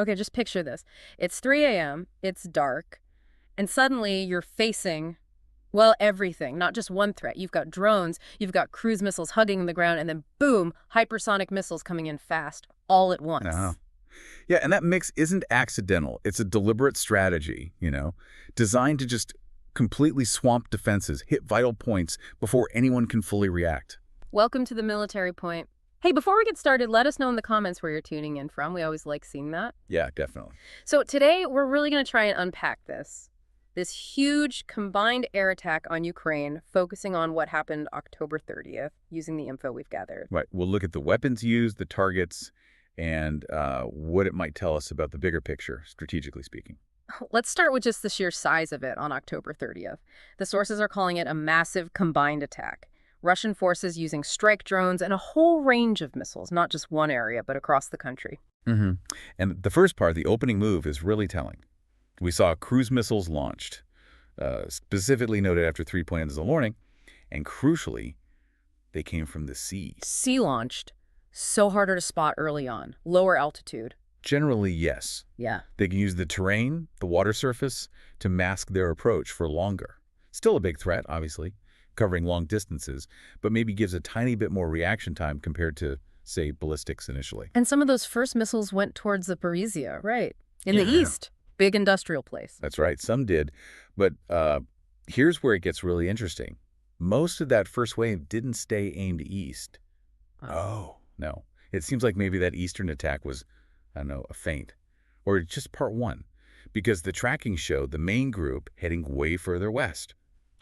Okay, just picture this. It's 3 a.m., it's dark, and suddenly you're facing, well, everything, not just one threat. You've got drones, you've got cruise missiles hugging the ground, and then boom, hypersonic missiles coming in fast, all at Uh-huh. once. Yeah, and that mix isn't accidental. It's a deliberate strategy, designed to just completely swamp defenses, hit vital points before anyone can fully react. Welcome to the military point. Hey, before we get started, let us know in the comments where you're tuning in from. We always like seeing that. Yeah, definitely. So today, we're really going to try and unpack this huge combined air attack on Ukraine, focusing on what happened October 30th, using the info we've gathered. Right. We'll look at the weapons used, the targets, and what it might tell us about the bigger picture, strategically speaking. Let's start with just the sheer size of it on October 30th. The sources are calling it a massive combined attack. Russian forces using strike drones and a whole range of missiles, not just one area, but across the country. hmm And the first part, the opening move, is really telling. We saw cruise missiles launched, specifically noted after 3 p.m. in the morning, and crucially, they came from the sea. Sea launched, so harder to spot early on, lower altitude. Generally, yes. Yeah. They can use the terrain, the water surface, to mask their approach for longer. Still a big threat, obviously, covering long distances, but maybe gives a tiny bit more reaction time compared to, say, ballistics initially. And some of those first missiles went towards Zaporizhia, right? In the Yeah. east, big industrial place. That's right, some did. But here's where it gets really interesting. Most of that first wave didn't stay aimed east. Oh. No. It seems like maybe that eastern attack was, I don't know, a feint. Or just part one. Because the tracking showed the main group heading way further west.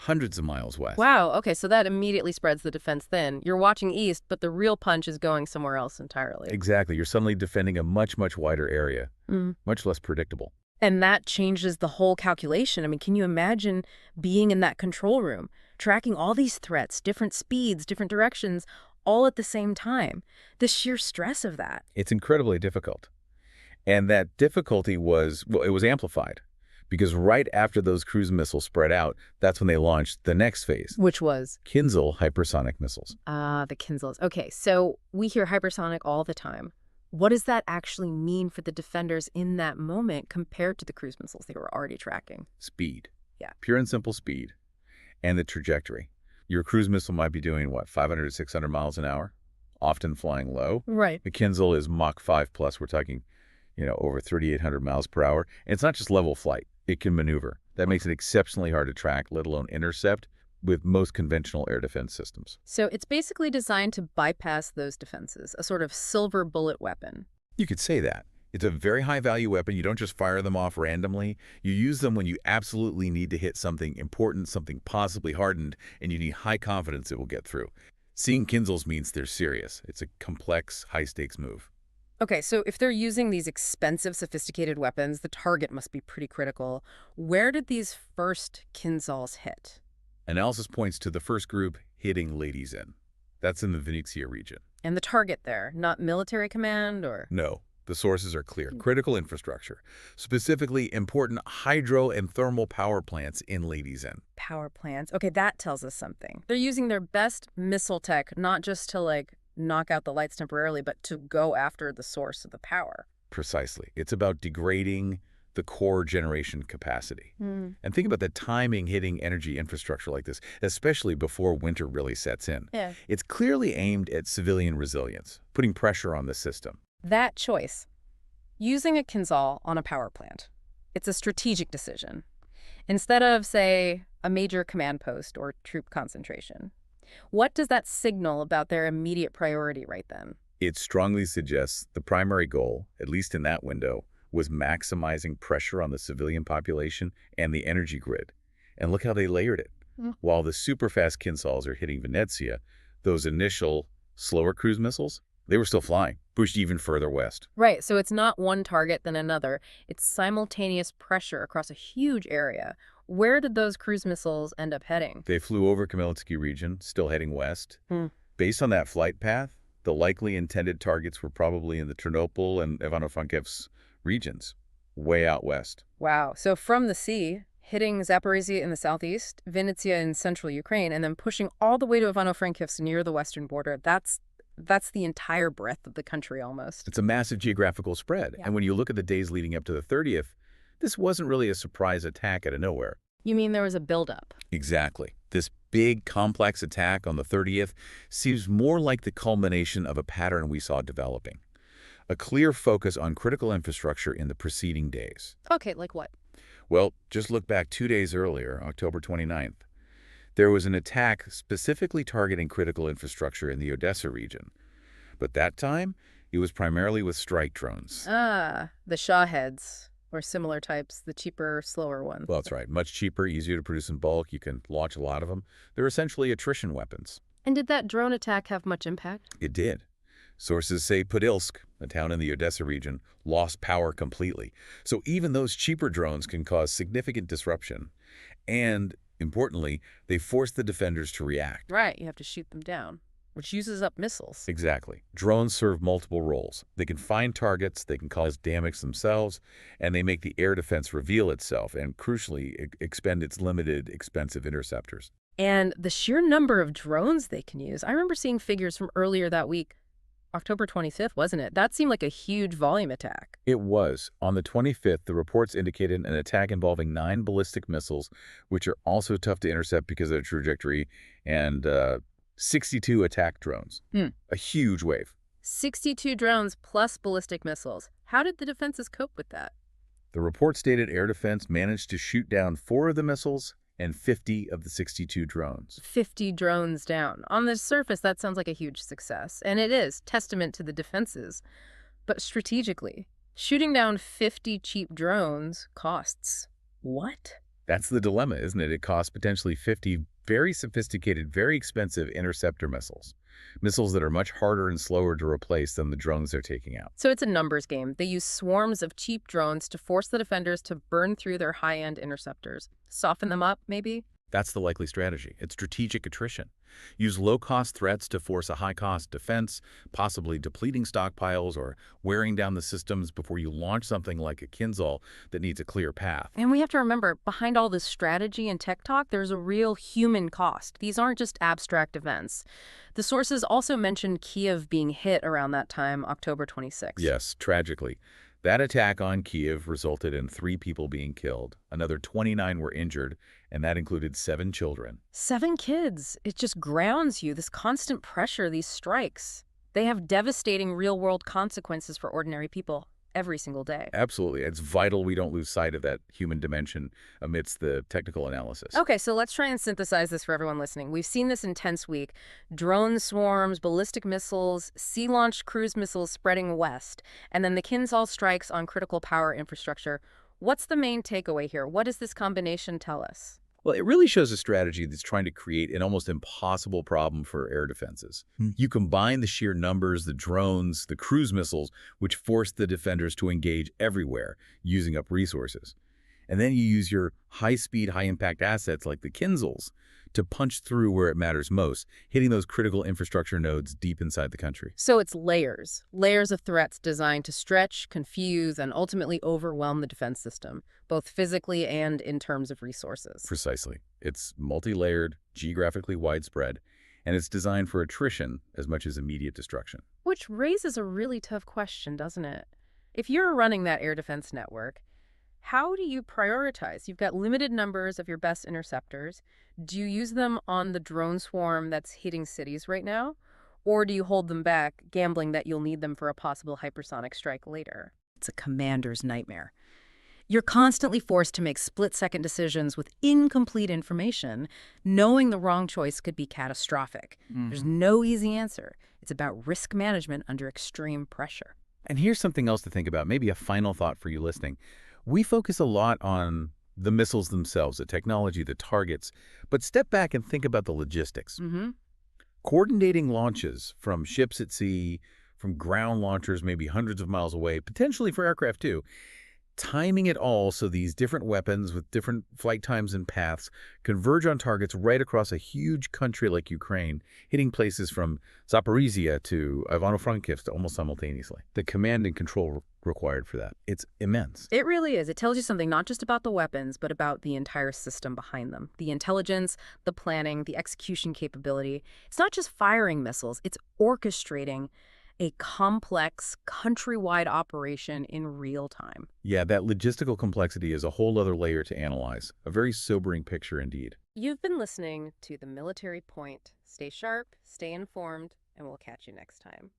Hundreds of miles west. Wow, okay, so that immediately spreads the defense thin. You're watching east, but the real punch is going somewhere else entirely. Exactly. You're suddenly defending a much, much wider area. Mm. Much less predictable. And that changes the whole calculation. I mean, can you imagine being in that control room, tracking all these threats, different speeds, different directions, all at the same time? The sheer stress of that. It's incredibly difficult. And that difficulty was, well, it was amplified. Because right after those cruise missiles spread out, that's when they launched the next phase. Which was? Kinzhal hypersonic missiles. The Kinzhals. Okay, so we hear hypersonic all the time. What does that actually mean for the defenders in that moment compared to the cruise missiles they were already tracking? Speed. Yeah. Pure and simple speed. And the trajectory. Your cruise missile might be doing, 500 to 600 miles an hour? Often flying low. Right. The Kinzhal is Mach 5 plus. We're talking, over 3,800 miles per hour. And it's not just level flight. It can maneuver. That makes it exceptionally hard to track, let alone intercept, with most conventional air defense systems. So it's basically designed to bypass those defenses, a sort of silver bullet weapon. You could say that. It's a very high-value weapon. You don't just fire them off randomly. You use them when you absolutely need to hit something important, something possibly hardened, and you need high confidence it will get through. Seeing Kinzhals means they're serious. It's a complex, high-stakes move. Okay, so if they're using these expensive, sophisticated weapons, the target must be pretty critical. Where did these first Kinzhals hit? Analysis points to the first group hitting Ladies in. That's in the Vinnytsia region. And the target there, not military command or? No, the sources are clear. Critical infrastructure, specifically important hydro and thermal power plants in Ladies in. Power plants. Okay, that tells us something. They're using their best missile tech, not just to, knock out the lights temporarily, but to go after the source of the power. Precisely. It's about degrading the core generation capacity. And think about the timing hitting energy infrastructure like this, especially before winter really sets in. Yeah. It's clearly aimed at civilian resilience, putting pressure on the system. That choice, using a Kinzhal on a power plant, it's a strategic decision. Instead of, say, a major command post or troop concentration. What does that signal about their immediate priority right then? It strongly suggests the primary goal, at least in that window, was maximizing pressure on the civilian population and the energy grid. And look how they layered it. While the super-fast Kinzhals are hitting Vinnytsia, those initial, slower cruise missiles, they were still flying, pushed even further west. Right, so it's not one target then another. It's simultaneous pressure across a huge area. Where did those cruise missiles end up heading? They flew over Kinzhal region, still heading west. Based on that flight path, the likely intended targets were probably in the Ternopil and Ivano-Frankivsk regions, way out west. Wow, so from the sea, hitting Zaporizhia in the southeast, Vinnytsia in central Ukraine, and then pushing all the way to Ivano-Frankivsk near the western border, that's That's the entire breadth of the country almost. It's a massive geographical spread. Yeah. And when you look at the days leading up to the 30th, this wasn't really a surprise attack out of nowhere. You mean there was a buildup? Exactly. This big, complex attack on the 30th seems more like the culmination of a pattern we saw developing. A clear focus on critical infrastructure in the preceding days. Okay, like what? Well, just look back 2 days earlier, October 29th. There was an attack specifically targeting critical infrastructure in the Odesa region. But that time, it was primarily with strike drones. Ah, the Shahheads, or similar types, the cheaper, slower ones. Well, that's right. Much cheaper, easier to produce in bulk. You can launch a lot of them. They're essentially attrition weapons. And did that drone attack have much impact? It did. Sources say Podilsk, a town in the Odesa region, lost power completely. So even those cheaper drones can cause significant disruption. And, importantly, they force the defenders to react. Right, you have to shoot them down, which uses up missiles. Exactly. Drones serve multiple roles. They can find targets, they can cause damage themselves, and they make the air defense reveal itself and, crucially, expend its limited, expensive interceptors. And the sheer number of drones they can use. I remember seeing figures from earlier that week. October 25th, wasn't it? That seemed like a huge volume attack. It was. On the 25th, the reports indicated an attack involving 9 ballistic missiles, which are also tough to intercept because of their trajectory, and 62 attack drones. A huge wave. 62 drones plus ballistic missiles. How did the defenses cope with that? The report stated air defense managed to shoot down 4 of the missiles and 50 of the 62 drones. 50 drones down. On the surface, that sounds like a huge success, and it is, testament to the defenses. But strategically, shooting down 50 cheap drones costs what? That's the dilemma, isn't it? It costs potentially 50 very sophisticated, very expensive interceptor missiles. Missiles that are much harder and slower to replace than the drones they're taking out. So it's a numbers game. They use swarms of cheap drones to force the defenders to burn through their high-end interceptors. Soften them up, maybe? That's the likely strategy. It's strategic attrition. Use low-cost threats to force a high-cost defense, possibly depleting stockpiles or wearing down the systems before you launch something like a Kinzhal that needs a clear path. And we have to remember, behind all this strategy and tech talk, there's a real human cost. These aren't just abstract events. The sources also mentioned Kiev being hit around that time, October 26th. Yes, tragically. That attack on Kiev resulted in 3 people being killed. Another 29 were injured, and that included 7 children. 7 kids. It just grounds you, this constant pressure, these strikes. They have devastating real-world consequences for ordinary people every single day. Absolutely. It's vital we don't lose sight of that human dimension amidst the technical analysis. Okay, so let's try and synthesize this for everyone listening. We've seen this intense week. Drone swarms, ballistic missiles, sea-launched cruise missiles spreading west, and then the Kinzhal strikes on critical power infrastructure. What's the main takeaway here? What does this combination tell us? Well, it really shows a strategy that's trying to create an almost impossible problem for air defenses. You combine the sheer numbers, the drones, the cruise missiles, which force the defenders to engage everywhere, using up resources. And then you use your high-speed, high-impact assets like the Kinzhals to punch through where it matters most, hitting those critical infrastructure nodes deep inside the country. So it's layers. Layers of threats designed to stretch, confuse, and ultimately overwhelm the defense system, both physically and in terms of resources. Precisely. It's multi-layered, geographically widespread, and it's designed for attrition as much as immediate destruction. Which raises a really tough question, doesn't it? If you're running that air defense network, how do you prioritize? You've got limited numbers of your best interceptors. Do you use them on the drone swarm that's hitting cities right now? Or do you hold them back, gambling that you'll need them for a possible hypersonic strike later? It's a commander's nightmare. You're constantly forced to make split-second decisions with incomplete information, knowing the wrong choice could be catastrophic. There's no easy answer. It's about risk management under extreme pressure. And here's something else to think about, maybe a final thought for you listening. We focus a lot on the missiles themselves, the technology, the targets, but step back and think about the logistics. Coordinating launches from ships at sea, from ground launchers maybe hundreds of miles away, potentially for aircraft too, timing it all so these different weapons with different flight times and paths converge on targets right across a huge country like Ukraine, hitting places from Zaporizhia to Ivano-Frankivsk almost simultaneously. The command and control required for that, it's immense. It really is. It tells you something not just about the weapons, but about the entire system behind them. The intelligence, the planning, the execution capability. It's not just firing missiles, it's orchestrating a complex, countrywide operation in real time. Yeah, that logistical complexity is a whole other layer to analyze. A very sobering picture indeed. You've been listening to The Military Point. Stay sharp, stay informed, and we'll catch you next time.